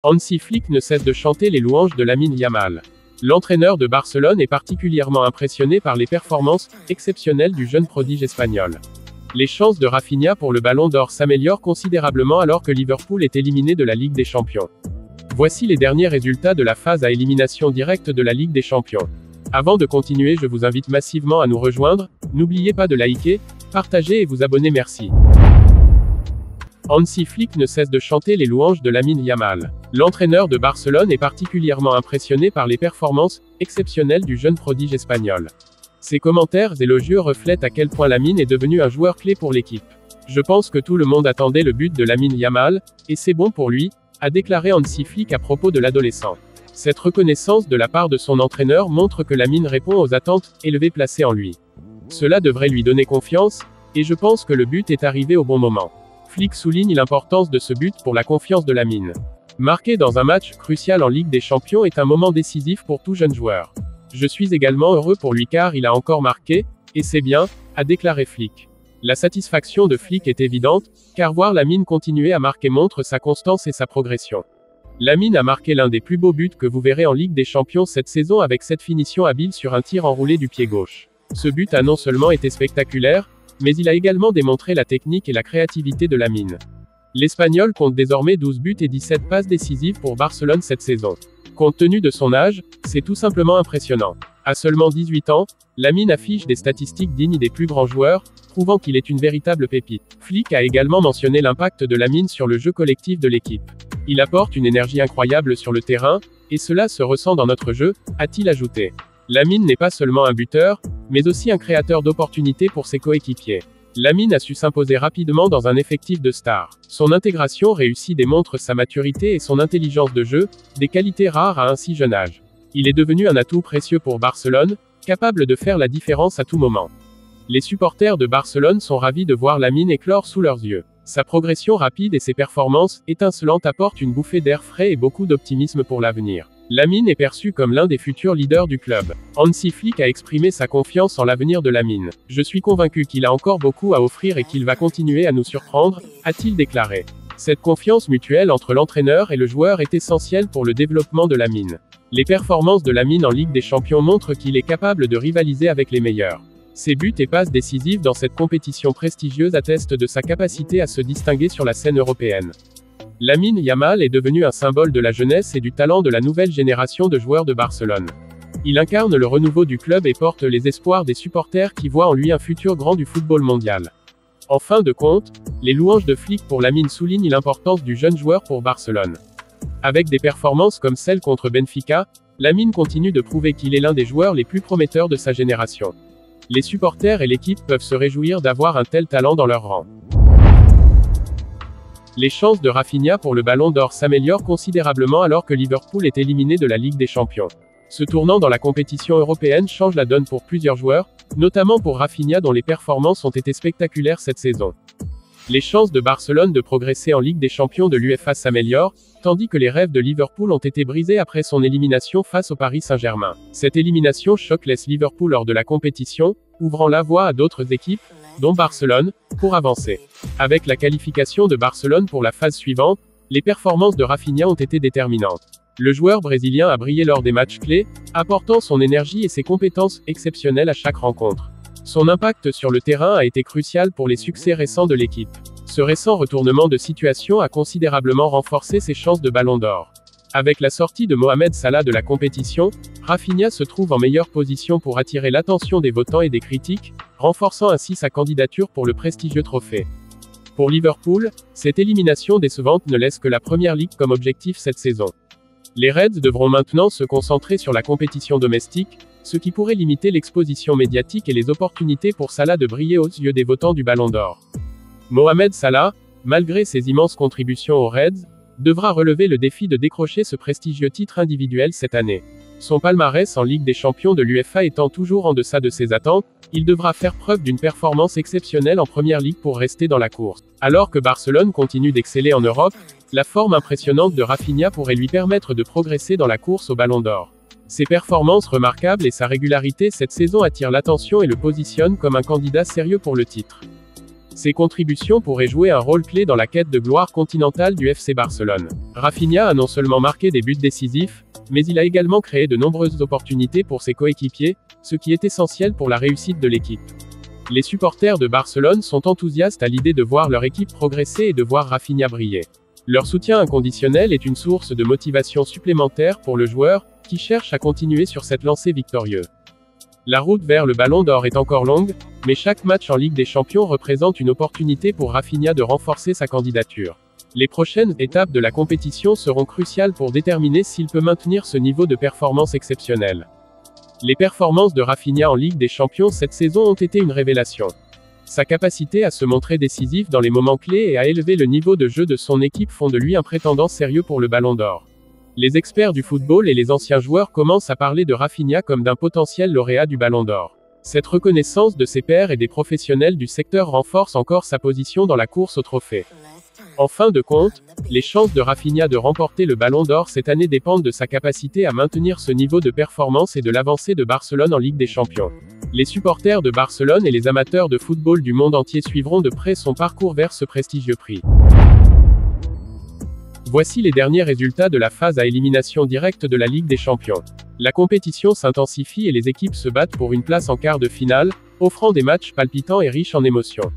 Hansi Flick ne cesse de chanter les louanges de Lamine Yamal. L'entraîneur de Barcelone est particulièrement impressionné par les performances exceptionnelles du jeune prodige espagnol. Les chances de Rafinha pour le Ballon d'Or s'améliorent considérablement alors que Liverpool est éliminé de la Ligue des Champions. Voici les derniers résultats de la phase à élimination directe de la Ligue des Champions. Avant de continuer, je vous invite massivement à nous rejoindre, n'oubliez pas de liker, partager et vous abonner, merci. Hansi Flick ne cesse de chanter les louanges de Lamine Yamal. L'entraîneur de Barcelone est particulièrement impressionné par les performances exceptionnelles du jeune prodige espagnol. Ses commentaires élogieux reflètent à quel point Lamine est devenu un joueur clé pour l'équipe. Je pense que tout le monde attendait le but de Lamine Yamal, et c'est bon pour lui, a déclaré Hansi Flick à propos de l'adolescent. Cette reconnaissance de la part de son entraîneur montre que Lamine répond aux attentes élevées placées en lui. Cela devrait lui donner confiance, et je pense que le but est arrivé au bon moment. Flick souligne l'importance de ce but pour la confiance de Lamine. Marquer dans un match crucial en Ligue des Champions est un moment décisif pour tout jeune joueur. Je suis également heureux pour lui car il a encore marqué, et c'est bien, a déclaré Flick. La satisfaction de Flick est évidente, car voir Lamine continuer à marquer montre sa constance et sa progression. Lamine a marqué l'un des plus beaux buts que vous verrez en Ligue des Champions cette saison avec cette finition habile sur un tir enroulé du pied gauche. Ce but a non seulement été spectaculaire, mais il a également démontré la technique et la créativité de Lamine. L'Espagnol compte désormais 12 buts et 17 passes décisives pour Barcelone cette saison. Compte tenu de son âge, c'est tout simplement impressionnant. À seulement 18 ans, Lamine affiche des statistiques dignes des plus grands joueurs, prouvant qu'il est une véritable pépite. Flick a également mentionné l'impact de Lamine sur le jeu collectif de l'équipe. Il apporte une énergie incroyable sur le terrain, et cela se ressent dans notre jeu, a-t-il ajouté. Lamine n'est pas seulement un buteur, mais aussi un créateur d'opportunités pour ses coéquipiers. Lamine a su s'imposer rapidement dans un effectif de stars. Son intégration réussie démontre sa maturité et son intelligence de jeu, des qualités rares à un si jeune âge. Il est devenu un atout précieux pour Barcelone, capable de faire la différence à tout moment. Les supporters de Barcelone sont ravis de voir Lamine éclore sous leurs yeux. Sa progression rapide et ses performances étincelantes apportent une bouffée d'air frais et beaucoup d'optimisme pour l'avenir. Lamine est perçu comme l'un des futurs leaders du club. Hansi Flick a exprimé sa confiance en l'avenir de Lamine. Je suis convaincu qu'il a encore beaucoup à offrir et qu'il va continuer à nous surprendre, a-t-il déclaré. Cette confiance mutuelle entre l'entraîneur et le joueur est essentielle pour le développement de Lamine. Les performances de Lamine en Ligue des Champions montrent qu'il est capable de rivaliser avec les meilleurs. Ses buts et passes décisives dans cette compétition prestigieuse attestent de sa capacité à se distinguer sur la scène européenne. Lamine Yamal est devenu un symbole de la jeunesse et du talent de la nouvelle génération de joueurs de Barcelone. Il incarne le renouveau du club et porte les espoirs des supporters qui voient en lui un futur grand du football mondial. En fin de compte, les louanges de Flick pour Lamine soulignent l'importance du jeune joueur pour Barcelone. Avec des performances comme celle contre Benfica, Lamine continue de prouver qu'il est l'un des joueurs les plus prometteurs de sa génération. Les supporters et l'équipe peuvent se réjouir d'avoir un tel talent dans leur rang. Les chances de Rafinha pour le Ballon d'Or s'améliorent considérablement alors que Liverpool est éliminé de la Ligue des Champions. Ce tournant dans la compétition européenne change la donne pour plusieurs joueurs, notamment pour Rafinha dont les performances ont été spectaculaires cette saison. Les chances de Barcelone de progresser en Ligue des Champions de l'UEFA s'améliorent, tandis que les rêves de Liverpool ont été brisés après son élimination face au Paris Saint-Germain. Cette élimination choc laisse Liverpool hors de la compétition, ouvrant la voie à d'autres équipes, dont Barcelone, pour avancer. Avec la qualification de Barcelone pour la phase suivante, les performances de Rafinha ont été déterminantes. Le joueur brésilien a brillé lors des matchs clés, apportant son énergie et ses compétences exceptionnelles à chaque rencontre. Son impact sur le terrain a été crucial pour les succès récents de l'équipe. Ce récent retournement de situation a considérablement renforcé ses chances de Ballon d'Or. Avec la sortie de Mohamed Salah de la compétition, Rafinha se trouve en meilleure position pour attirer l'attention des votants et des critiques, renforçant ainsi sa candidature pour le prestigieux trophée. Pour Liverpool, cette élimination décevante ne laisse que la Premier League comme objectif cette saison. Les Reds devront maintenant se concentrer sur la compétition domestique, ce qui pourrait limiter l'exposition médiatique et les opportunités pour Salah de briller aux yeux des votants du Ballon d'Or. Mohamed Salah, malgré ses immenses contributions aux Reds, devra relever le défi de décrocher ce prestigieux titre individuel cette année. Son palmarès en Ligue des Champions de l'UEFA étant toujours en deçà de ses attentes, il devra faire preuve d'une performance exceptionnelle en Première Ligue pour rester dans la course. Alors que Barcelone continue d'exceller en Europe, la forme impressionnante de Rafinha pourrait lui permettre de progresser dans la course au Ballon d'Or. Ses performances remarquables et sa régularité cette saison attirent l'attention et le positionnent comme un candidat sérieux pour le titre. Ses contributions pourraient jouer un rôle clé dans la quête de gloire continentale du FC Barcelone. Rafinha a non seulement marqué des buts décisifs, mais il a également créé de nombreuses opportunités pour ses coéquipiers, ce qui est essentiel pour la réussite de l'équipe. Les supporters de Barcelone sont enthousiastes à l'idée de voir leur équipe progresser et de voir Rafinha briller. Leur soutien inconditionnel est une source de motivation supplémentaire pour le joueur, qui cherche à continuer sur cette lancée victorieuse. La route vers le Ballon d'Or est encore longue, mais chaque match en Ligue des Champions représente une opportunité pour Rafinha de renforcer sa candidature. Les prochaines étapes de la compétition seront cruciales pour déterminer s'il peut maintenir ce niveau de performance exceptionnel. Les performances de Rafinha en Ligue des Champions cette saison ont été une révélation. Sa capacité à se montrer décisif dans les moments clés et à élever le niveau de jeu de son équipe font de lui un prétendant sérieux pour le Ballon d'Or. Les experts du football et les anciens joueurs commencent à parler de Rafinha comme d'un potentiel lauréat du Ballon d'Or. Cette reconnaissance de ses pairs et des professionnels du secteur renforce encore sa position dans la course au trophée. En fin de compte, les chances de Rafinha de remporter le Ballon d'Or cette année dépendent de sa capacité à maintenir ce niveau de performance et de l'avancée de Barcelone en Ligue des Champions. Les supporters de Barcelone et les amateurs de football du monde entier suivront de près son parcours vers ce prestigieux prix. Voici les derniers résultats de la phase à élimination directe de la Ligue des Champions. La compétition s'intensifie et les équipes se battent pour une place en quart de finale, offrant des matchs palpitants et riches en émotions.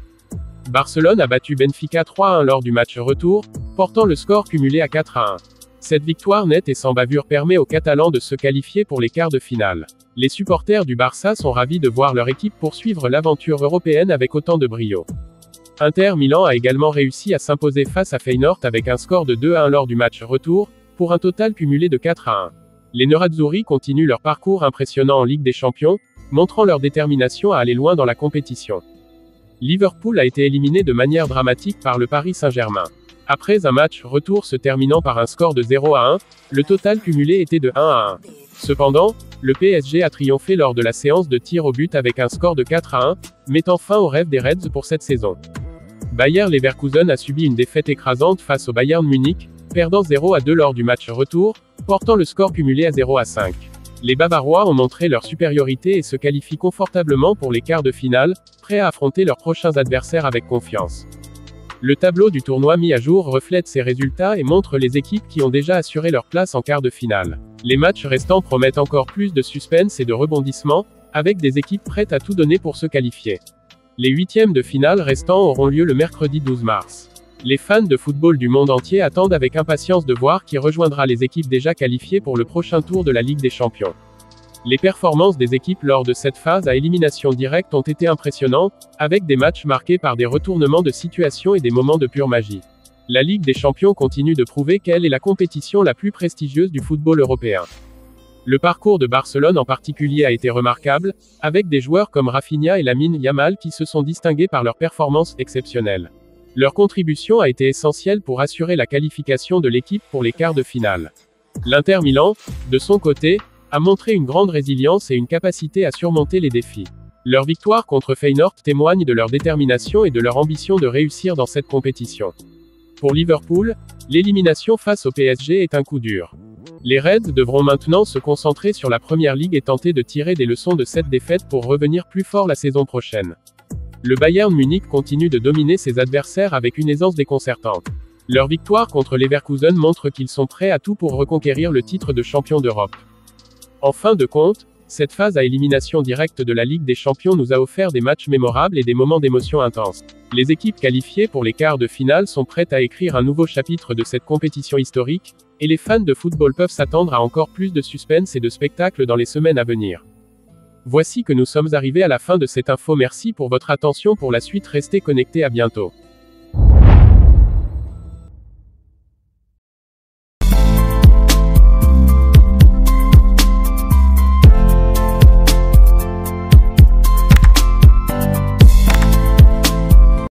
Barcelone a battu Benfica 3-1 lors du match retour, portant le score cumulé à 4-1. Cette victoire nette et sans bavure permet aux Catalans de se qualifier pour les quarts de finale. Les supporters du Barça sont ravis de voir leur équipe poursuivre l'aventure européenne avec autant de brio. Inter Milan a également réussi à s'imposer face à Feyenoord avec un score de 2-1 lors du match retour, pour un total cumulé de 4-1. Les Nerazzurri continuent leur parcours impressionnant en Ligue des Champions, montrant leur détermination à aller loin dans la compétition. Liverpool a été éliminé de manière dramatique par le Paris Saint-Germain. Après un match retour se terminant par un score de 0-1, le total cumulé était de 1-1. Cependant, le PSG a triomphé lors de la séance de tir au but avec un score de 4-1, mettant fin au rêve des Reds pour cette saison. Bayer Leverkusen a subi une défaite écrasante face au Bayern Munich, perdant 0-2 lors du match retour, portant le score cumulé à 0-5. Les Bavarois ont montré leur supériorité et se qualifient confortablement pour les quarts de finale, prêts à affronter leurs prochains adversaires avec confiance. Le tableau du tournoi mis à jour reflète ces résultats et montre les équipes qui ont déjà assuré leur place en quart de finale. Les matchs restants promettent encore plus de suspense et de rebondissement, avec des équipes prêtes à tout donner pour se qualifier. Les huitièmes de finale restants auront lieu le mercredi 12 mars. Les fans de football du monde entier attendent avec impatience de voir qui rejoindra les équipes déjà qualifiées pour le prochain tour de la Ligue des Champions. Les performances des équipes lors de cette phase à élimination directe ont été impressionnantes, avec des matchs marqués par des retournements de situation et des moments de pure magie. La Ligue des Champions continue de prouver qu'elle est la compétition la plus prestigieuse du football européen. Le parcours de Barcelone en particulier a été remarquable, avec des joueurs comme Rafinha et Lamine Yamal qui se sont distingués par leurs performances exceptionnelles. Leur contribution a été essentielle pour assurer la qualification de l'équipe pour les quarts de finale. L'Inter Milan, de son côté, a montré une grande résilience et une capacité à surmonter les défis. Leur victoire contre Feyenoord témoigne de leur détermination et de leur ambition de réussir dans cette compétition. Pour Liverpool, l'élimination face au PSG est un coup dur. Les Reds devront maintenant se concentrer sur la Première Ligue et tenter de tirer des leçons de cette défaite pour revenir plus fort la saison prochaine. Le Bayern Munich continue de dominer ses adversaires avec une aisance déconcertante. Leur victoire contre Leverkusen montre qu'ils sont prêts à tout pour reconquérir le titre de champion d'Europe. En fin de compte, cette phase à élimination directe de la Ligue des Champions nous a offert des matchs mémorables et des moments d'émotion intenses. Les équipes qualifiées pour les quarts de finale sont prêtes à écrire un nouveau chapitre de cette compétition historique, et les fans de football peuvent s'attendre à encore plus de suspense et de spectacle dans les semaines à venir. Voici que nous sommes arrivés à la fin de cette info. Merci pour votre attention. Pour la suite, restez connectés. À bientôt.